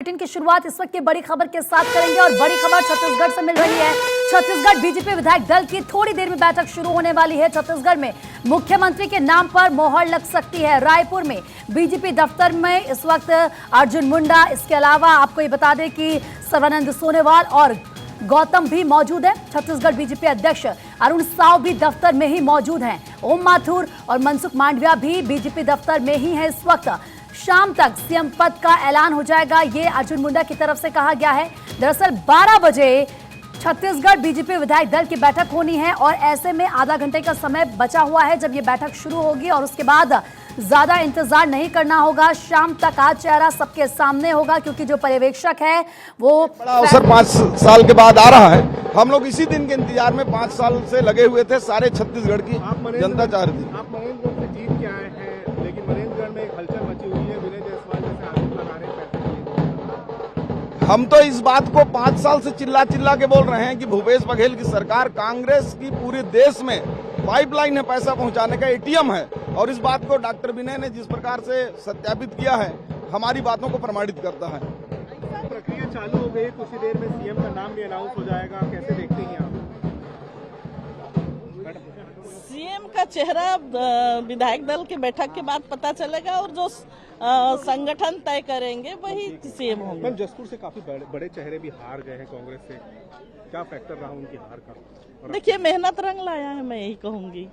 Bulletin की शुरुआत इस वक्त की बड़ी खबर के साथ करेंगे और बड़ी खबर छत्तीसगढ़ से मिल रही है। छत्तीसगढ़ बीजेपी विधायक दल की थोड़ी देर में बैठक शुरू होने वाली है। छत्तीसगढ़ में मुख्यमंत्री के नाम पर मोहर लग सकती है। रायपुर में बीजेपी दफ्तर में इस वक्त अर्जुन मुंडा, इसके अलावा आपको ये बता दें कि सर्बानंद सोनोवाल और गौतम भी मौजूद है। छत्तीसगढ़ बीजेपी अध्यक्ष अरुण साव भी दफ्तर में ही मौजूद हैं। ओम माथुर और मनसुख मांडविया भी बीजेपी दफ्तर में ही है। इस वक्त शाम तक सीएम पद का ऐलान हो जाएगा, ये अर्जुन मुंडा की तरफ से कहा गया है। दरअसल 12 बजे छत्तीसगढ़ बीजेपी विधायक दल की बैठक होनी है और ऐसे में आधा घंटे का समय बचा हुआ है जब ये बैठक शुरू होगी और उसके बाद ज्यादा इंतजार नहीं करना होगा। शाम तक आज चेहरा सबके सामने होगा क्योंकि जो पर्यवेक्षक है वो बड़ा अवसर 5 साल के बाद आ रहा है। हम लोग इसी दिन के इंतजार में 5 साल से लगे हुए थे। सारे छत्तीसगढ़ की जनता चाह रही थी। आप मनेंद्रगढ़ से जीत के आए हैं, लेकिन मनेंद्रगढ़ में एक हलचल मची हुई है। विनय जायसवाल जैसे आरोप लगा रहे हैं। हम तो इस बात को 5 साल से चिल्ला चिल्ला के बोल रहे हैं कि भूपेश बघेल की सरकार कांग्रेस की पूरे देश में पाइपलाइन है, पैसा पहुंचाने का एटीएम है। और इस बात को डॉक्टर विनय ने जिस प्रकार से सत्यापित किया है, हमारी बातों को प्रमाणित करता है। प्रक्रिया चालू हो गई, कुछ ही देर में सीएम का नाम भी अनाउंस हो जाएगा। कैसे देखते हैं आप? सीएम का चेहरा विधायक दल के बैठक के बाद पता चलेगा और जो संगठन तय करेंगे वही सीएम होंगे। जसपुर से काफी बड़े चेहरे भी हार गए हैं कांग्रेस से, क्या फैक्टर रहा उनकी हार का? देखिए, मेहनत रंग लाया है, मैं यही कहूंगी।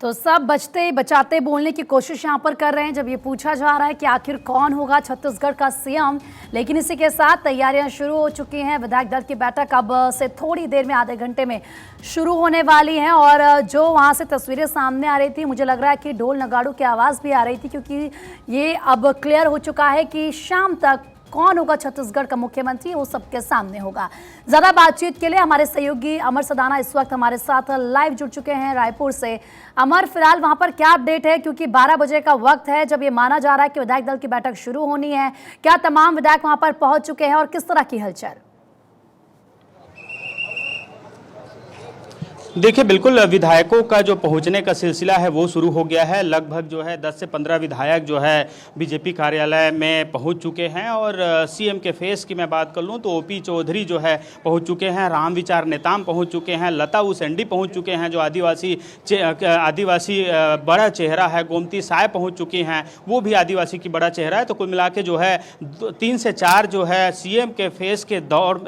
तो सब बचते बचाते बोलने की कोशिश यहाँ पर कर रहे हैं जब ये पूछा जा रहा है कि आखिर कौन होगा छत्तीसगढ़ का सीएम। लेकिन इसी के साथ तैयारियां शुरू हो चुकी हैं। विधायक दल की बैठक अब से थोड़ी देर में, आधे घंटे में शुरू होने वाली है और जो वहाँ से तस्वीरें सामने आ रही थी, मुझे लग रहा है कि ढोल नगाड़ों की आवाज़ भी आ रही थी क्योंकि ये अब क्लियर हो चुका है कि शाम तक कौन होगा छत्तीसगढ़ का मुख्यमंत्री, वो सबके सामने होगा। ज्यादा बातचीत के लिए हमारे सहयोगी अमर सदाना इस वक्त हमारे साथ लाइव जुड़ चुके हैं रायपुर से। अमर, फिलहाल वहां पर क्या अपडेट है, क्योंकि 12 बजे का वक्त है जब ये माना जा रहा है कि विधायक दल की बैठक शुरू होनी है। क्या तमाम विधायक वहां पर पहुंच चुके हैं और किस तरह की हलचल? देखिए, बिल्कुल विधायकों का जो पहुंचने का सिलसिला है वो शुरू हो गया है। लगभग जो है 10 से 15 विधायक जो है बीजेपी कार्यालय में पहुंच चुके हैं और सीएम के फेस की मैं बात कर लूं तो ओपी चौधरी जो है पहुंच चुके हैं, राम विचार नेताम पहुंच चुके हैं, लता उसेंडी पहुंच चुके हैं जो आदिवासी बड़ा चेहरा है, गोमती साय पहुँच चुकी हैं, वो भी आदिवासी की बड़ा चेहरा है। तो कुल मिला के जो है 3 से 4 जो है सीएम के फेस के दौर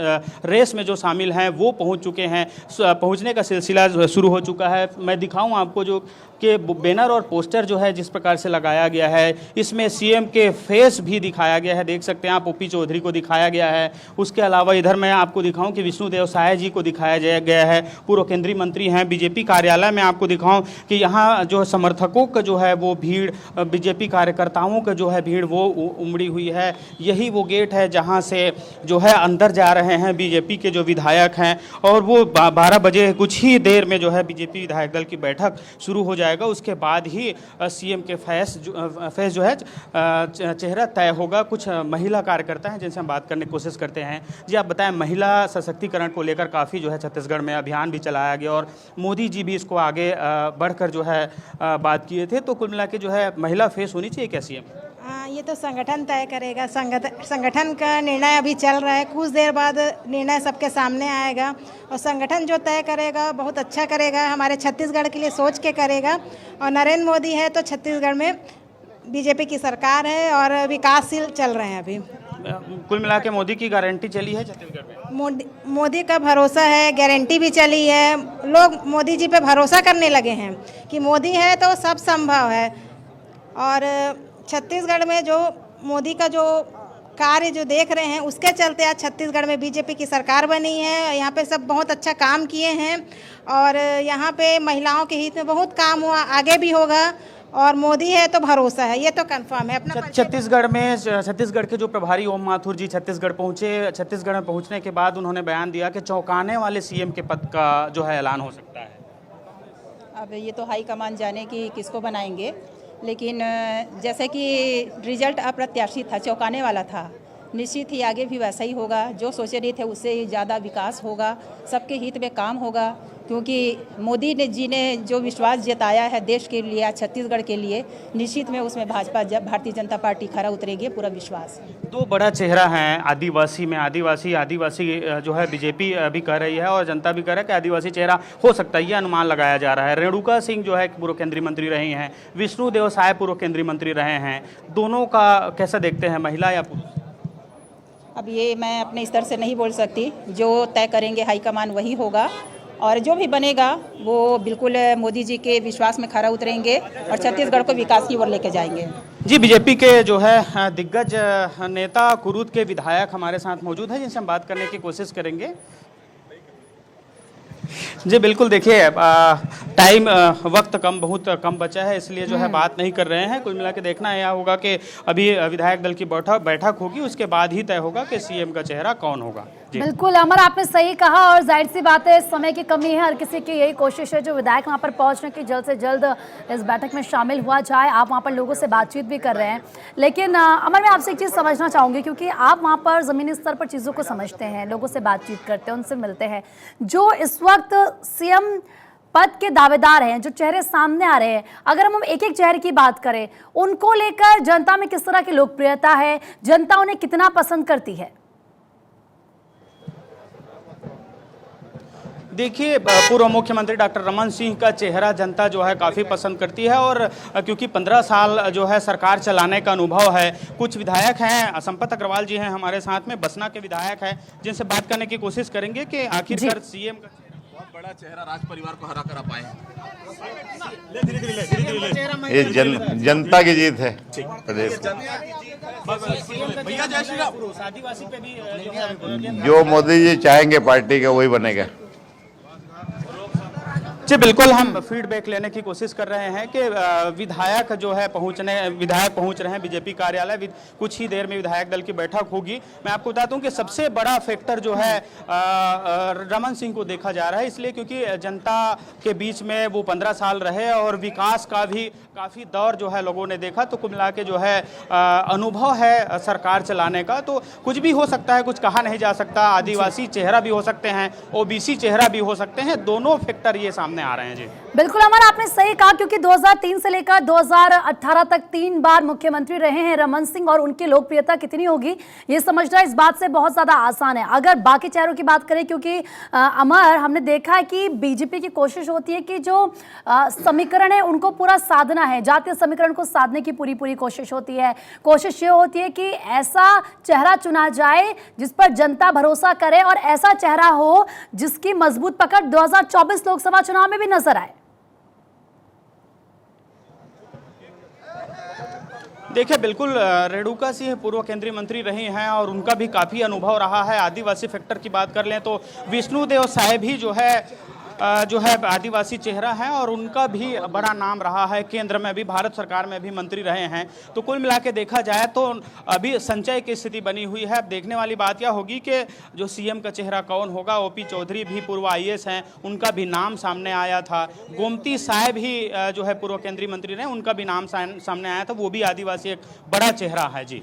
रेस में जो शामिल हैं वो पहुँच चुके हैं। पहुँचने का सिलसिला शुरू हो चुका है। मैं दिखाऊं आपको जो कि बैनर और पोस्टर जो है जिस प्रकार से लगाया गया है, इसमें सीएम के फेस भी दिखाया गया है। देख सकते हैं आप, ओपी चौधरी को दिखाया गया है। उसके अलावा इधर मैं आपको दिखाऊं कि विष्णुदेव साय जी को दिखाया गया है, पूर्व केंद्रीय मंत्री हैं। बीजेपी कार्यालय में आपको दिखाऊं कि यहाँ जो समर्थकों का जो है वो भीड़, बीजेपी कार्यकर्ताओं का जो है भीड़ वो उमड़ी हुई है। यही वो गेट है जहाँ से जो है अंदर जा रहे हैं बीजेपी के जो विधायक हैं और वो 12 बजे कुछ ही देर में जो है बीजेपी विधायक दल की बैठक शुरू हो जाएगा। उसके बाद ही सीएम के फेस जो है चेहरा तय होगा। कुछ महिला कार्यकर्ता हैं जिनसे हम बात करने की कोशिश करते हैं। जी, आप बताएं, महिला सशक्तिकरण को लेकर काफ़ी जो है छत्तीसगढ़ में अभियान भी चलाया गया और मोदी जी भी इसको आगे बढ़कर जो है बात किए थे। तो कुल मिला के जो है महिला फेस होनी चाहिए क्या सीएम? हाँ, ये तो संगठन तय करेगा। संगठन का निर्णय अभी चल रहा है, कुछ देर बाद निर्णय सबके सामने आएगा और संगठन जो तय करेगा बहुत अच्छा करेगा, हमारे छत्तीसगढ़ के लिए सोच के करेगा। और नरेंद्र मोदी है तो छत्तीसगढ़ में बीजेपी की सरकार है और विकासशील चल रहे हैं। अभी कुल मिला के मोदी की गारंटी चली है छत्तीसगढ़ में? मोदी का भरोसा है, गारंटी भी चली है। लोग मोदी जी पे भरोसा करने लगे हैं कि मोदी है तो सब संभव है। और छत्तीसगढ़ में जो मोदी का जो कार्य जो देख रहे हैं उसके चलते आज छत्तीसगढ़ में बीजेपी की सरकार बनी है। यहाँ पे सब बहुत अच्छा काम किए हैं और यहाँ पे महिलाओं के हित में बहुत काम हुआ, आगे भी होगा। और मोदी है तो भरोसा है, ये तो कंफर्म है। अपना छत्तीसगढ़ के जो प्रभारी ओम माथुर जी छत्तीसगढ़ पहुंचे। छत्तीसगढ़ में पहुंचने के बाद उन्होंने बयान दिया कि चौंकाने वाले सीएम के पद का जो है ऐलान हो सकता है। अब ये तो हाईकमान जाने की किसको बनाएंगे, लेकिन जैसे कि रिजल्ट अप्रत्याशित था, चौंकाने वाला था। निश्चित ही आगे भी वैसा ही होगा। जो सोचे रहे थे उससे ज़्यादा विकास होगा, सबके हित में काम होगा। क्योंकि मोदी जी ने जो विश्वास जताया है देश के लिए, छत्तीसगढ़ के लिए, निश्चित में उसमें भारतीय जनता पार्टी खरा उतरेगी, पूरा विश्वास है। दो बड़ा चेहरा है आदिवासी में, आदिवासी जो है बीजेपी भी कह रही है और जनता भी कह रहा है कि आदिवासी चेहरा हो सकता है, ये अनुमान लगाया जा रहा है। रेणुका सिंह जो है पूर्व केंद्रीय मंत्री रही हैं, विष्णुदेव साय पूर्व केंद्रीय मंत्री रहे हैं, दोनों का कैसा देखते हैं, महिला या पुरुष? अब ये मैं अपने स्तर से नहीं बोल सकती, जो तय करेंगे हाईकमान वही होगा, और जो भी बनेगा वो बिल्कुल मोदी जी के विश्वास में खरा उतरेंगे और छत्तीसगढ़ को विकास की ओर लेके जाएंगे। जी, बीजेपी के जो है दिग्गज नेता कुरूद के विधायक हमारे साथ मौजूद है, जिनसे हम बात करने की कोशिश करेंगे। जी बिल्कुल, देखिए टाइम वक्त बहुत कम बचा है, इसलिए जो है बात नहीं कर रहे हैं। कुल मिला के देखना यह होगा कि अभी विधायक दल की बैठक होगी, उसके बाद ही तय होगा कि सीएम का चेहरा कौन होगा। बिल्कुल अमर, आपने सही कहा और जाहिर सी बात है समय की कमी है, हर किसी की यही कोशिश है जो विधायक वहां पर पहुंचने की जल्द से जल्द इस बैठक में शामिल हुआ जाए। आप वहां पर लोगों से बातचीत भी कर रहे हैं, लेकिन अमर मैं आपसे एक चीज़ समझना चाहूंगी, क्योंकि आप वहां पर ज़मीनी स्तर पर चीज़ों को समझते हैं, लोगों से बातचीत करते हैं, उनसे मिलते हैं। जो इस वक्त सीएम पद के दावेदार हैं, जो चेहरे सामने आ रहे हैं, अगर हम एक एक चेहरे की बात करें, उनको लेकर जनता में किस तरह की लोकप्रियता है, जनता उन्हें कितना पसंद करती है? देखिए, पूर्व मुख्यमंत्री डॉक्टर रमन सिंह का चेहरा जनता जो है काफ़ी पसंद करती है, और क्योंकि 15 साल जो है सरकार चलाने का अनुभव है। कुछ विधायक हैं, संपत अग्रवाल जी हैं हमारे साथ में, बसना के विधायक हैं, जिनसे बात करने की कोशिश करेंगे कि आखिरकार सीएम का बहुत बड़ा चेहरा राज परिवार को हरा कर पाए। ये जनता की जीत है प्रदेश की। आदिवासी पे भी जो मोदी जी चाहेंगे पार्टी का वही बनेगा। जी बिल्कुल, हम फीडबैक लेने की कोशिश कर रहे हैं कि विधायक जो है पहुंच रहे हैं बीजेपी कार्यालय। कुछ ही देर में विधायक दल की बैठक होगी। मैं आपको बता दूं कि सबसे बड़ा फैक्टर जो है रमन सिंह को देखा जा रहा है, इसलिए क्योंकि जनता के बीच में वो 15 साल रहे और विकास का भी काफ़ी दौर जो है लोगों ने देखा। तो कुल मिला के जो है अनुभव है सरकार चलाने का, तो कुछ भी हो सकता है, कुछ कहा नहीं जा सकता। आदिवासी चेहरा भी हो सकते हैं, ओबीसी चेहरा भी हो सकते हैं, दोनों फैक्टर ये सामने आ रहे हैं। जी बिल्कुल अमर, आपने सही कहा, क्योंकि 2003 से लेकर 2018 तक 3 बार मुख्यमंत्री रहे हैं रमन सिंह, और उनकी लोकप्रियता कितनी होगी ये समझना इस बात से बहुत ज्यादा आसान है। अगर बाकी चेहरों की बात करें, क्योंकि अमर हमने देखा है कि बीजेपी की कोशिश होती है कि जो समीकरण है उनको पूरा साधना है, जातीय समीकरण को साधने की पूरी कोशिश होती है। कोशिश ये होती है कि ऐसा चेहरा चुना जाए जिस पर जनता भरोसा करे, और ऐसा चेहरा हो जिसकी मजबूत पकड़ 2024 लोकसभा चुनाव में भी नजर आए। देखिए बिल्कुल, रेणुका सिंह पूर्व केंद्रीय मंत्री रही हैं और उनका भी काफ़ी अनुभव रहा है। आदिवासी फैक्टर की बात कर लें तो विष्णुदेव साय भी जो है आदिवासी चेहरा है, और उनका भी बड़ा नाम रहा है। केंद्र में भी, भारत सरकार में भी मंत्री रहे हैं। तो कुल मिला के देखा जाए तो अभी संचय की स्थिति बनी हुई है। अब देखने वाली बात यह होगी कि जो सीएम का चेहरा कौन होगा। ओपी चौधरी भी पूर्व आईएएस हैं, उनका भी नाम सामने आया था। गोमती साय भी जो है पूर्व केंद्रीय मंत्री रहे, उनका भी नाम सामने आया था। वो भी आदिवासी एक बड़ा चेहरा है। जी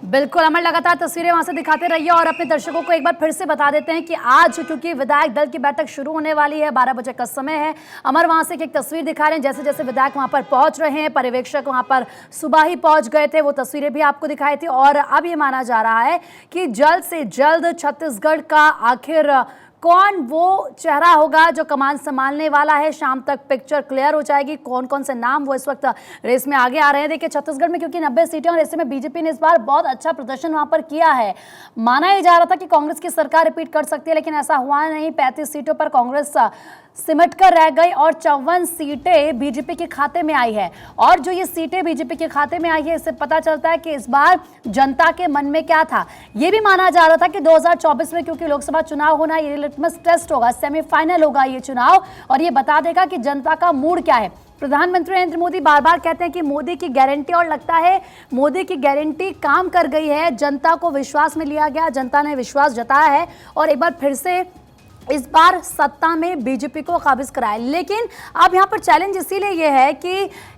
बिल्कुल अमर, लगातार तस्वीरें वहां से दिखाते रहिए, और अपने दर्शकों को एक बार फिर से बता देते हैं कि आज क्योंकि विधायक दल की बैठक शुरू होने वाली है, 12 बजे का समय है। अमर वहां से एक तस्वीर दिखा रहे हैं, जैसे जैसे विधायक वहां पर पहुंच रहे हैं, पर्यवेक्षक वहां पर सुबह ही पहुंच गए थे, वो तस्वीरें भी आपको दिखाई थी। और अब ये माना जा रहा है कि जल्द से जल्द छत्तीसगढ़ का आखिर कौन वो चेहरा होगा जो कमान संभालने वाला है। शाम तक पिक्चर क्लियर हो जाएगी, कौन कौन से नाम वो इस वक्त रेस में आगे आ रहे हैं। देखिए छत्तीसगढ़ में क्योंकि 90 सीटें, और ऐसे में बीजेपी ने इस बार बहुत अच्छा प्रदर्शन वहां पर किया है। माना ही जा रहा था कि कांग्रेस की सरकार रिपीट कर सकती है, लेकिन ऐसा हुआ नहीं। 35 सीटों पर कांग्रेस सिमट कर रह गई और 54 सीटें बीजेपी के खाते में आई है। और जो ये सीटें बीजेपी के खाते में आई है, इससे पता चलता है कि इस बार जनता के मन में क्या था। ये भी माना जा रहा था कि 2024 में क्योंकि लोकसभा चुनाव होना, ये लिटमस टेस्ट होगा, सेमीफाइनल होगा ये चुनाव, और ये बता देगा कि जनता का मूड क्या है। प्रधानमंत्री नरेंद्र मोदी बार बार कहते हैं कि मोदी की गारंटी, और लगता है मोदी की गारंटी काम कर गई है। जनता को विश्वास में लिया गया, जनता ने विश्वास जताया है, और एक बार फिर से इस बार सत्ता में बीजेपी को काबिज कराए। लेकिन अब यहाँ पर चैलेंज इसीलिए ये है कि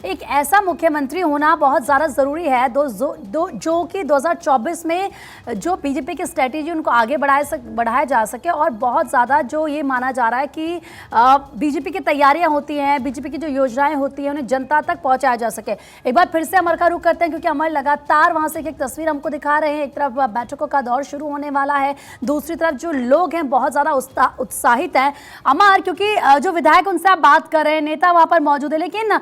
एक ऐसा मुख्यमंत्री होना बहुत ज़्यादा ज़रूरी है जो कि 2024 में जो बीजेपी की स्ट्रेटेजी उनको आगे बढ़ाया जा सके। और बहुत ज़्यादा जो ये माना जा रहा है कि बीजेपी की तैयारियां होती हैं, बीजेपी की जो योजनाएं होती हैं उन्हें जनता तक पहुँचाया जा सके। एक बार फिर से अमर का रुख करते हैं, क्योंकि अमर लगातार वहाँ से एक तस्वीर हमको दिखा रहे हैं। एक तरफ बैठकों का दौर शुरू होने वाला है, दूसरी तरफ जो लोग हैं बहुत ज़्यादा उत्साहित है अमर, क्योंकि जो विधायक उनसे आप बात कर रहे हैं, नेता वहां पर मौजूद है, लेकिन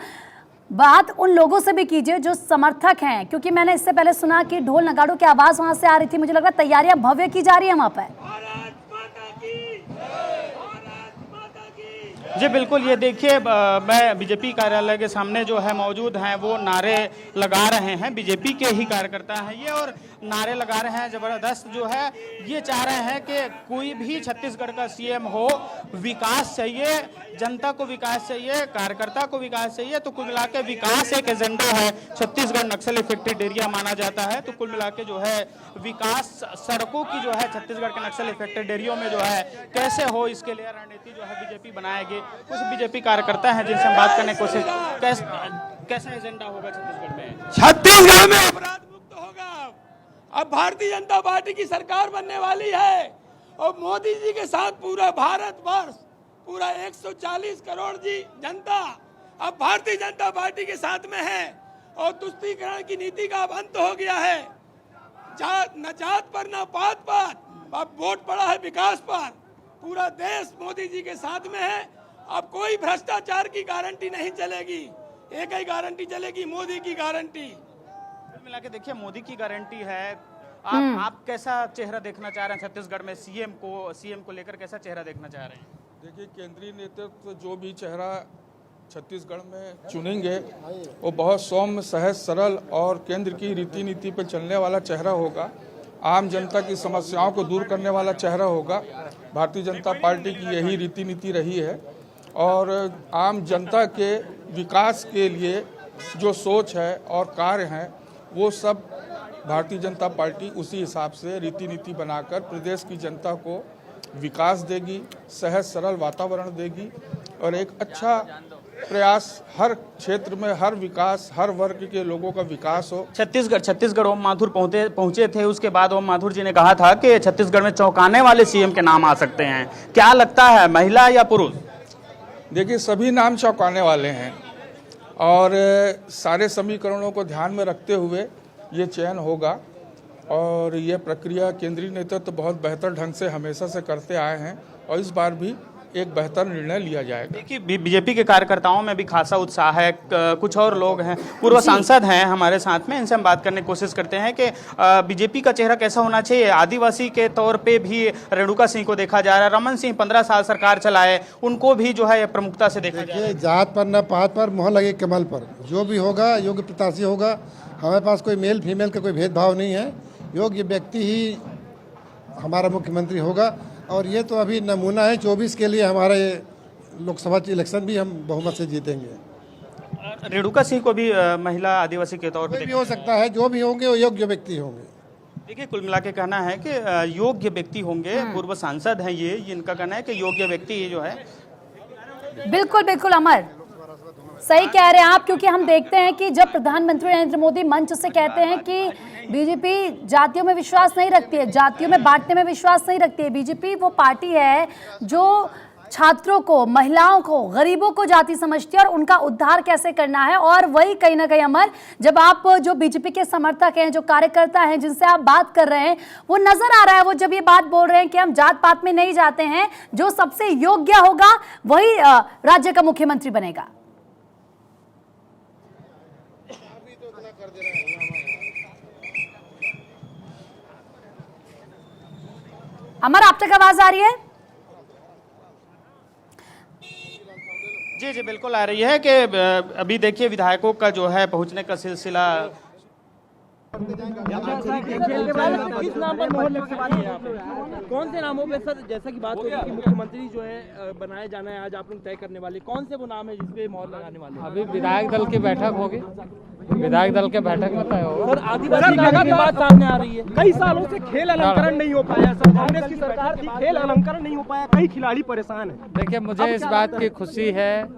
बात उन लोगों से भी कीजिए जो समर्थक हैं, क्योंकि मैंने इससे पहले सुना कि ढोल नगाड़ों की आवाज वहां से आ रही थी। मुझे लग रहा है तैयारियां भव्य की जा रही है वहां पर। जी बिल्कुल, ये देखिए मैं बीजेपी कार्यालय के सामने जो है मौजूद हैं, वो नारे लगा रहे हैं, बीजेपी के ही कार्यकर्ता हैं ये, और नारे लगा रहे हैं जबरदस्त। जो है ये चाह रहे हैं कि कोई भी छत्तीसगढ़ का सीएम हो, विकास चाहिए, जनता को विकास चाहिए, कार्यकर्ता को विकास चाहिए। तो कुल मिला के विकास एक एजेंडा है। छत्तीसगढ़ नक्सल इफेक्टेड एरिया माना जाता है, तो कुल मिला के जो है विकास, सड़कों की जो है छत्तीसगढ़ के नक्सल इफेक्टेड एरिया में जो है कैसे हो, इसके लिए रणनीति जो है बीजेपी बनाएगी। कुछ बीजेपी कार्यकर्ता हैं जिनसे हम बात करने की कोशिश, कैसा एजेंडा होगा छत्तीसगढ़ में? छत्तीसगढ़ में अपराध मुक्त होगा। अब भारतीय जनता पार्टी की सरकार बनने वाली है और मोदी जी के साथ पूरा भारतवर्ष, पूरा 140 करोड़ जी जनता अब भारतीय जनता पार्टी के साथ में है। और तुष्टीकरण की नीति का अब अंत हो गया है। न जात पर न पात पर, अब वोट पड़ा है विकास पर। पूरा देश मोदी जी के साथ में है। अब कोई भ्रष्टाचार की गारंटी नहीं चलेगी, एक ही गारंटी चलेगी, मोदी की गारंटी। मिला के देखिए मोदी की गारंटी है। आप कैसा चेहरा देखना चाह रहे हैं छत्तीसगढ़ में? सीएम को लेकर कैसा चेहरा देखना चाह रहे हैं? देखिए, केंद्रीय नेतृत्व जो भी चेहरा छत्तीसगढ़ में चुनेंगे वो बहुत सौम्य, सहज, सरल और केंद्र की रीति नीति पर चलने वाला चेहरा होगा। आम जनता की समस्याओं को दूर करने वाला चेहरा होगा। भारतीय जनता पार्टी की यही रीति नीति रही है और आम जनता के विकास के लिए जो सोच है और कार्य हैं वो सब भारतीय जनता पार्टी उसी हिसाब से रीति नीति बनाकर प्रदेश की जनता को विकास देगी, सहज सरल वातावरण देगी और एक अच्छा प्रयास हर क्षेत्र में, हर विकास, हर वर्ग के लोगों का विकास हो। छत्तीसगढ़ ओम माथुर पहुंचे थे। उसके बाद ओम माथुर जी ने कहा था कि छत्तीसगढ़ में चौंकाने वाले सीएम के नाम आ सकते हैं। क्या लगता है, महिला या पुरुष? देखिए, सभी नाम चौंकाने वाले हैं और सारे समीकरणों को ध्यान में रखते हुए ये चयन होगा और ये प्रक्रिया केंद्रीय नेतृत्व बहुत बेहतर ढंग से हमेशा से करते आए हैं और इस बार भी एक बेहतर निर्णय लिया जाएगा। देखिए, बीजेपी के कार्यकर्ताओं में भी खासा उत्साह है। कुछ और लोग हैं, पूर्व सांसद हैं हमारे साथ में, इनसे हम बात करने की कोशिश करते हैं कि बीजेपी का चेहरा कैसा होना चाहिए। आदिवासी के तौर पे भी रेणुका सिंह को देखा जा रहा है। रमन सिंह 15 साल सरकार चलाए, उनको भी जो है प्रमुखता से देखा जा रहा है। जात पर न पात पर, मोहर लगे कमल पर, जो भी होगा योग्य प्रत्याशी होगा। हमारे पास कोई मेल फीमेल का कोई भेदभाव नहीं है। योग्य व्यक्ति ही हमारा मुख्यमंत्री होगा और ये तो अभी नमूना है। 24 के लिए हमारे लोकसभा इलेक्शन भी हम बहुमत से जीतेंगे। रेणुका सिंह को भी महिला आदिवासी के तौर पर भी हो सकता है, जो भी होंगे वो योग्य व्यक्ति होंगे। देखिए, कुल मिला के कहना है कि योग्य व्यक्ति होंगे। पूर्व सांसद हैं ये, इनका कहना है कि योग्य व्यक्ति जो है। बिल्कुल बिल्कुल अमर, सही कह रहे हैं आप, क्योंकि हम देखते हैं कि जब प्रधानमंत्री नरेंद्र मोदी मंच से कहते हैं कि बीजेपी जातियों में विश्वास नहीं रखती है, जातियों में बांटने में विश्वास नहीं रखती है। बीजेपी वो पार्टी है जो छात्रों को, महिलाओं को, गरीबों को जाति समझती है और उनका उद्धार कैसे करना है। और वही कहीं ना कहीं अमर, जब आप जो बीजेपी के समर्थक हैं, जो कार्यकर्ता हैं, जिनसे आप बात कर रहे हैं, वो नजर आ रहा है, वो जब ये बात बोल रहे हैं कि हम जात पात में नहीं जाते हैं, जो सबसे योग्य होगा वही राज्य का मुख्यमंत्री बनेगा। अमर, आप तक आवाज आ रही है? जी बिल्कुल आ रही है कि अभी देखिए विधायकों का जो है पहुंचने का सिलसिला किस नाम पर मोहर लग सकती है यहाँ पे? कौन से नामों पे सर, जैसा कि बात हो रही कि मुख्यमंत्री जो है बनाया जाना है, आज आप लोग तय करने वाले, कौन से वो नाम है जिसपे मोहर लगाने वाले? अभी विधायक दल की बैठक होगी, विधायक दल के बैठक में तय होगा। सर आदिवासी की बात सामने आ रही है, कई सालों से खेल अलंकरण नहीं हो पाया सर, कांग्रेस की सरकार थी, खेल अलंकरण नहीं हो पाया, कई खिलाड़ी परेशान है। देखिए, मुझे इस बात की खुशी है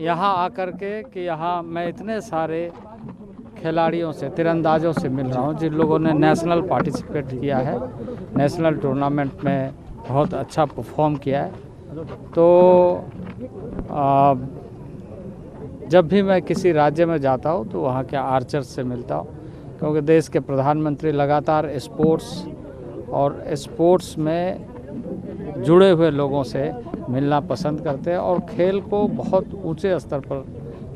यहाँ आकर के कि यहाँ मैं इतने सारे खिलाड़ियों से, तीरंदाजों से मिल रहा हूँ जिन लोगों ने नेशनल पार्टिसिपेट किया है, नेशनल टूर्नामेंट में बहुत अच्छा परफॉर्म किया है। तो जब भी मैं किसी राज्य में जाता हूँ तो वहाँ के आर्चर्स से मिलता हूँ, क्योंकि देश के प्रधानमंत्री लगातार स्पोर्ट्स और स्पोर्ट्स में जुड़े हुए लोगों से मिलना पसंद करते हैं और खेल को बहुत ऊंचे स्तर पर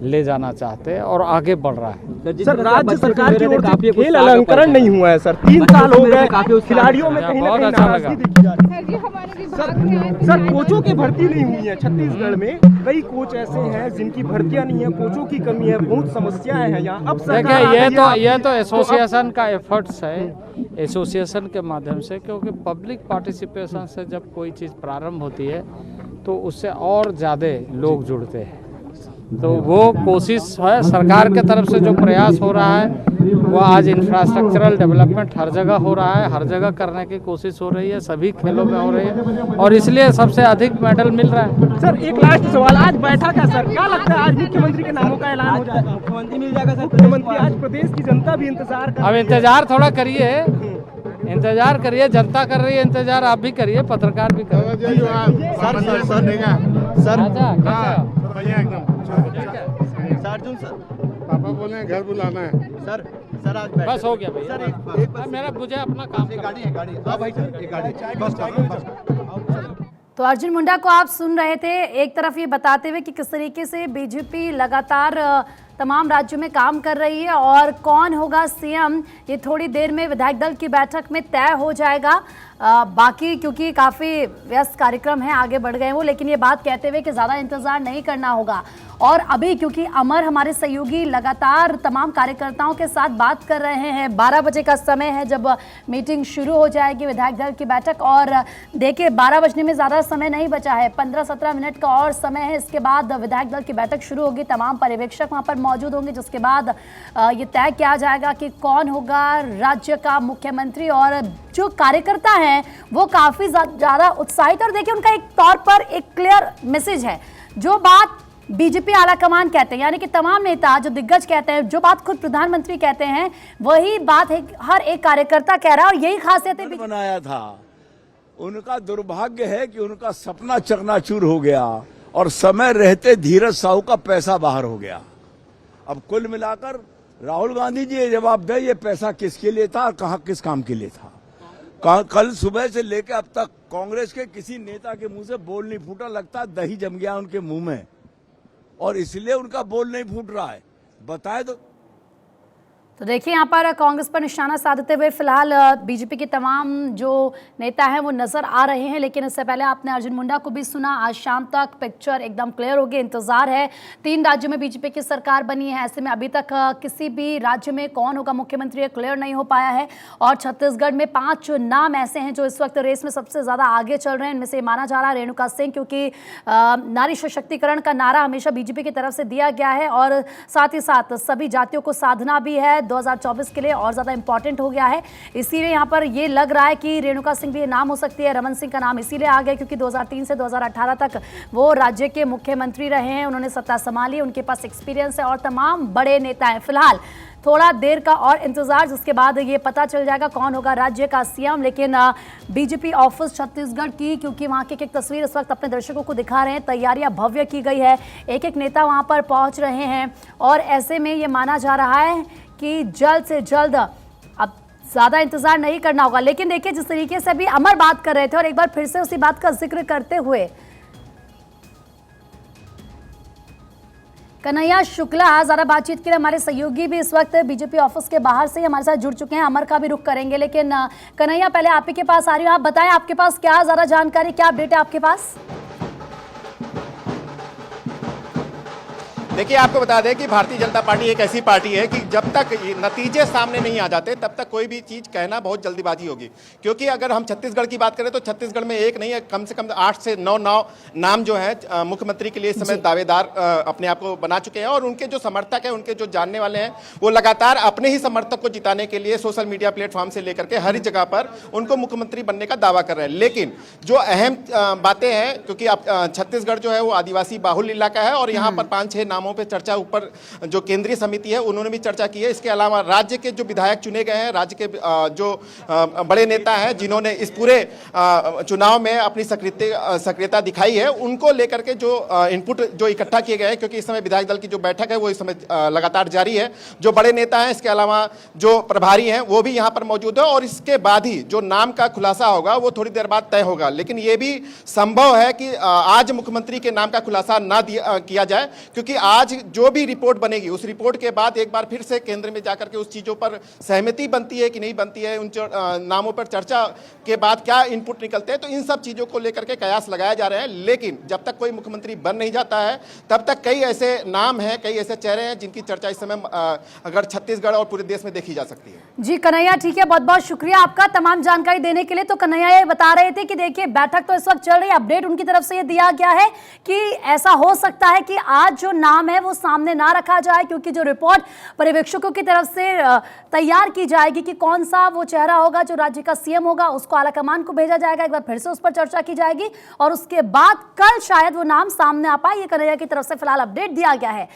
ले जाना चाहते हैं और आगे बढ़ रहा है। सर राज्य सरकार की ओर से खेल अलंकरण नहीं हुआ है सर, 3 साल हो गए, खिलाड़ियों में कहीं ना कहीं नाराजगी देखी जा रही है। सर कोचों की भर्ती नहीं हुई है छत्तीसगढ़ में, कई कोच ऐसे हैं जिनकी भर्तियां नहीं है, कोचों की कमी है, बहुत समस्याएं हैं यहाँ। अब देखिए, ये तो एसोसिएशन का एफर्ट्स है, एसोसिएशन के माध्यम से, क्योंकि पब्लिक पार्टिसिपेशन से जब कोई चीज़ प्रारंभ होती है तो उससे और ज़्यादा लोग जुड़ते हैं। तो वो कोशिश है, सरकार के तरफ से जो प्रयास हो रहा है वो आज इंफ्रास्ट्रक्चरल डेवलपमेंट हर जगह हो रहा है, हर जगह करने की कोशिश हो रही है, सभी खेलों में हो रही है और इसलिए सबसे अधिक मेडल मिल रहा है। सर एक लास्ट सवाल, आज बैठक है सर, क्या लगता है आज मुख्यमंत्री के नामों का ऐलान हो जाएगा? मुख्यमंत्री मिल जाएगा सर? मुख्यमंत्री, आज प्रदेश की जनता भी इंतजार कर, अब इंतजार थोड़ा करिए, इंतजार करिए, जनता कर रही है इंतजार, आप भी करिए, पत्रकार भी करिए। अर्जुन सर, पापा बोले हैं घर बुलाना है सर। सर आज बस हो गया भैया, सर मेरा मुझे अपना काम तो अर्जुन मुंडा को आप सुन रहे थे, एक तरफ ये बताते हुए कि किस तरीके से बीजेपी लगातार तमाम राज्यों में काम कर रही है और कौन होगा सीएम ये थोड़ी देर में विधायक दल की बैठक में तय हो जाएगा। बाकी क्योंकि काफ़ी व्यस्त कार्यक्रम है, आगे बढ़ गए वो, लेकिन ये बात कहते हुए कि ज़्यादा इंतज़ार नहीं करना होगा। और अभी क्योंकि अमर हमारे सहयोगी लगातार तमाम कार्यकर्ताओं के साथ बात कर रहे हैं, 12 बजे का समय है जब मीटिंग शुरू हो जाएगी विधायक दल की बैठक, और देखिए 12 बजने में ज़्यादा समय नहीं बचा है, 15-17 मिनट का और समय है, इसके बाद विधायक दल की बैठक शुरू होगी, तमाम पर्यवेक्षक वहाँ पर मौजूद होंगे, जिसके बाद ये तय किया जाएगा कि कौन होगा राज्य का मुख्यमंत्री। और जो कार्यकर्ता हैं वो काफ़ी ज़्यादा उत्साहित, और देखिए उनका एक तौर पर एक क्लियर मैसेज है, जो बात बीजेपी आला कमान कहते हैं, यानी कि तमाम नेता जो दिग्गज कहते हैं, जो बात खुद प्रधानमंत्री कहते हैं, वही बात है हर एक कार्यकर्ता कह रहा है, और यही खासियत है बनाया था। उनका दुर्भाग्य है कि उनका सपना चकनाचूर हो गया और समय रहते धीरज साहू का पैसा बाहर हो गया। अब कुल मिलाकर राहुल गांधी जी ये जवाब दे, ये पैसा किसके लिए था और कहाँ किस काम के लिए था। कल सुबह से लेकर अब तक कांग्रेस के किसी नेता के मुंह से बोल नहीं फूटा, लगता दही जम गया उनके मुंह में और इसलिए उनका बोल नहीं फूट रहा है। बताए तो देखिए यहाँ पर कांग्रेस पर निशाना साधते हुए फिलहाल बीजेपी के तमाम जो नेता हैं वो नजर आ रहे हैं, लेकिन इससे पहले आपने अर्जुन मुंडा को भी सुना। आज शाम तक पिक्चर एकदम क्लियर होगी, इंतजार है। 3 राज्यों में बीजेपी की सरकार बनी है, ऐसे में अभी तक किसी भी राज्य में कौन होगा मुख्यमंत्री क्लियर नहीं हो पाया है, और छत्तीसगढ़ में 5 नाम ऐसे हैं जो इस वक्त रेस में सबसे ज्यादा आगे चल रहे हैं। इनमें से माना जा रहा है रेणुका सिंह, क्योंकि नारी सशक्तिकरण का नारा हमेशा बीजेपी की तरफ से दिया गया है, और साथ ही साथ सभी जातियों को साधना भी है 2024 के लिए और ज़्यादा इंपॉर्टेंट हो गया है। इसीलिए यहाँ पर ये लग रहा है कि रेणुका सिंह भी ये नाम हो सकती है। रमन सिंह का नाम इसीलिए आ गया क्योंकि 2003 से 2018 तक वो राज्य के मुख्यमंत्री रहे हैं, उन्होंने सत्ता संभाली, उनके पास एक्सपीरियंस है और तमाम बड़े नेता हैं। फिलहाल थोड़ा देर का और इंतजार, जिसके बाद ये पता चल जाएगा कौन होगा राज्य का सीएम। लेकिन बीजेपी ऑफिस छत्तीसगढ़ की, क्योंकि वहाँ की एक तस्वीर इस वक्त अपने दर्शकों को दिखा रहे हैं, तैयारियां भव्य की गई है, एक एक नेता वहाँ पर पहुँच रहे हैं, और ऐसे में ये माना जा रहा है कि जल्द से जल्द, अब ज़्यादा इंतजार नहीं करना होगा। लेकिन देखिए जिस तरीके से अभी अमर बात कर रहे थे, और एक बार फिर से उसी बात का जिक्र करते हुए कन्हैया शुक्ला ज़्यादा बातचीत के लिए हमारे सहयोगी भी इस वक्त बीजेपी ऑफिस के बाहर से हमारे साथ जुड़ चुके हैं। अमर का भी रुख करेंगे, लेकिन कन्हैया पहले आप ही के पास आ रही हूँ, आप बताएं आपके पास क्या ज़्यादा जानकारी, क्या अपडेट है आपके पास? देखिए, आपको बता दें कि भारतीय जनता पार्टी एक ऐसी पार्टी है कि जब तक ये नतीजे सामने नहीं आ जाते तब तक कोई भी चीज़ कहना बहुत जल्दीबाजी होगी। क्योंकि अगर हम छत्तीसगढ़ की बात करें तो छत्तीसगढ़ में एक नहीं है, कम से कम 8 से 9 नाम जो है मुख्यमंत्री के लिए इस समय दावेदार अपने आप को बना चुके हैं। और उनके जो समर्थक हैं, उनके जो जानने वाले हैं, वो लगातार अपने ही समर्थक को जिताने के लिए सोशल मीडिया प्लेटफॉर्म से लेकर के हर जगह पर उनको मुख्यमंत्री बनने का दावा कर रहे हैं। लेकिन जो अहम बातें हैं, क्योंकि अब छत्तीसगढ़ जो है वो आदिवासी बाहुल्य इलाका है और यहाँ पर 5-6 नामों पे चर्चा ऊपर जो केंद्रीय समिति है उन्होंने भी चर्चा की है। इसके अलावा राज्य के जो विधायक चुने गए हैं, राज्य के जो बड़े नेता हैं जिन्होंने इस पूरे चुनाव में अपनी सक्रियता दिखाई है, उनको लेकर के जो इनपुट जो इकट्ठा किए गए हैं, क्योंकि इस समय विधायक दल की जो बैठक है वो इस समय लगातार जारी है। जो बड़े नेता हैं, इसके अलावा जो प्रभारी हैं वो भी यहाँ पर मौजूद है और इसके बाद ही जो नाम का खुलासा होगा वो थोड़ी देर बाद तय होगा। लेकिन ये भी संभव है कि आज मुख्यमंत्री के नाम का खुलासा ना किया जाए, क्योंकि आज जो भी रिपोर्ट बनेगी उस रिपोर्ट के बाद एक बार फिर से केंद्र में जाकर के उस चीजों पर सहमति बनती है कि नहीं बनती है, उन नामों पर चर्चा के बाद क्या इनपुट निकलते हैं, तो इन सब चीजों को लेकर के कयास लगाए जा रहे हैं। लेकिन जब तक कोई मुख्यमंत्री बन नहीं जाता है तब तक कई ऐसे नाम हैं, कई ऐसे चेहरे हैं जिनकी चर्चा इस समय अगर छत्तीसगढ़ और पूरे देश में देखी जा सकती है। जी कन्हैया, ठीक है, बहुत बहुत शुक्रिया आपका तमाम जानकारी देने के लिए। तो कन्हैया ये बता रहे थे कि देखिए बैठक तो इस वक्त चल रही है, अपडेट उनकी तरफ से ये दिया गया है कि ऐसा हो सकता है कि आज जो नाम है वो सामने ना रखा जाए, क्योंकि जो रिपोर्ट पर्यवेक्षकों की तरफ से तैयार की जाएगी कि कौन सा वो चेहरा होगा जो राज्य का सीएम होगा, उसको आलाकमान को भेजा जाएगा, एक बार फिर से उस पर चर्चा की जाएगी और उसके बाद कल शायद वो नाम सामने आ पाए। ये कन्हैया की तरफ से फिलहाल अपडेट दिया गया है।